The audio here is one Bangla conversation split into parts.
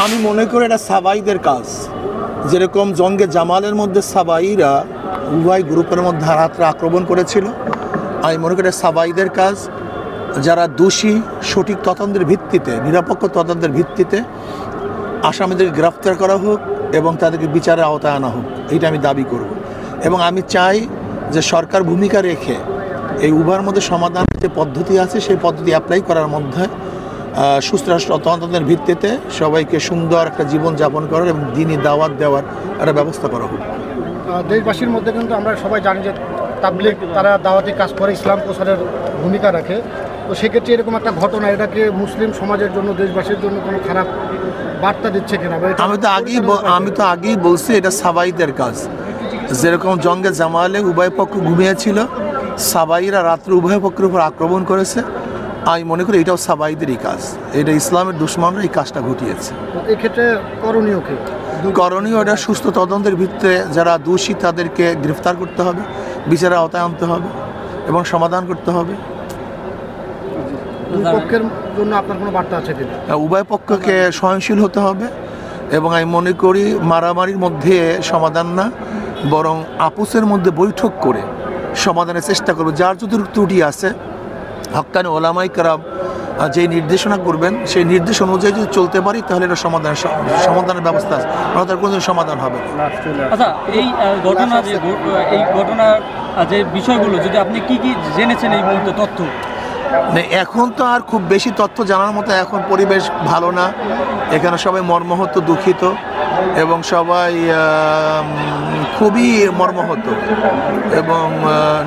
আমি মনে করি এটা সাবাইদের কাজ। যেরকম জঙ্গে জামালের মধ্যে সাবাইরা উভয় গ্রুপের মধ্যে রাত্রে আক্রমণ করেছিল, আমি মনে করি সাবাইদের কাজ। যারা দোষী সঠিক তদন্তের ভিত্তিতে, নিরপেক্ষ তদন্তের ভিত্তিতে আসামিদেরকে গ্রেফতার করা হোক এবং তাদেরকে বিচারের আওতায় আনা হোক, এইটা আমি দাবি করব। এবং আমি চাই যে সরকার ভূমিকা রেখে এই উভয়ের মধ্যে সমাধানের যে পদ্ধতি আছে সেই পদ্ধতি অ্যাপ্লাই করার মধ্যে সুস্পষ্ট তদন্তের ভিত্তিতে সবাইকে সুন্দর একটা জীবনযাপন করার এবং দিনই দাওয়াত দেওয়ার একটা ব্যবস্থা করা হোক। দেশবাসীর মধ্যে কিন্তু আমরা সবাই জানি যে তাবলীগ তারা দাওয়াতি কাজ করে, ইসলাম প্রচারের ভূমিকা রাখে। তো সেক্ষেত্রে এরকম একটা ঘটনা, এটাকে মুসলিম সমাজের জন্য, দেশবাসীর জন্য কোনো খারাপ বার্তা দিচ্ছে কিনা? আমি তো আগেই বলছি এটা সাবাইদের কাজ। যেরকম জঙ্গে জামালে উভয় পক্ষ ঘুমিয়েছিল, সাবাইরা রাত্রে উভয় পক্ষের উপর আক্রমণ করেছে, আমি মনে করি এটাও সাবাইদেরই কাজ। এটা ইসলামের দুশ্মনরা এই কাজটা ঘটিয়েছে। এক্ষেত্রে করণীয় কি? করণীয় এটা সুস্থ তদন্তের ভিত্তিতে যারা দোষী তাদেরকে গ্রেফতার করতে হবে, বিচারের আওতায় আনতে হবে এবং সমাধান করতে হবে। দুই পক্ষের জন্য আপনার কোনো বার্তা আছে কিনা? উভয় পক্ষকে সহনশীল হতে হবে এবং আমি মনে করি মারামারির মধ্যে সমাধান না, বরং আপোসের মধ্যে বৈঠক করে সমাধানের চেষ্টা করবে। যার যদি ত্রুটি আছে হক্কানি ওলামায়ে কেরাম যে নির্দেশনা করবেন সেই নির্দেশ অনুযায়ী যদি চলতে পারি তাহলে এটা সমাধানের ব্যবস্থা আছে, তার কোনো সমাধান হবে। আচ্ছা, এই ঘটনার যে বিষয়গুলো যদি আপনি কি জেনেছেন এই মুহূর্তে তথ্য? এখন তো আর খুব বেশি তথ্য জানার মতো এখন পরিবেশ ভালো না, এখানে সবাই মর্মাহত, দুঃখিত এবং সবাই খুবই মর্মাহত এবং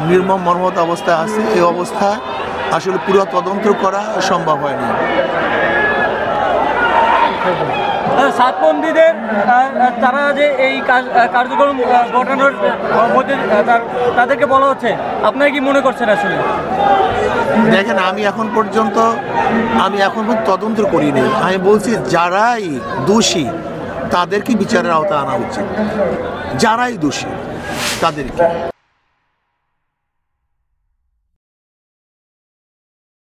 নির্মম মর্মাহত অবস্থায় আছে। এই অবস্থায় আসলে পুরো তদন্ত করা সম্ভব হয়নি। সাতপন্থীদের তারা যে এই কার্যক্রম ঘটানোর মধ্যে তাদেরকে বলা হচ্ছে, আপনারা কি মনে করছেন? আসলে দেখেন, আমি এখন পর্যন্ত তদন্ত করিনি। আমি বলছি যারাই দোষী তাদেরকে বিচারের আওতায় আনা উচিত, যারাই দোষী তাদেরকে।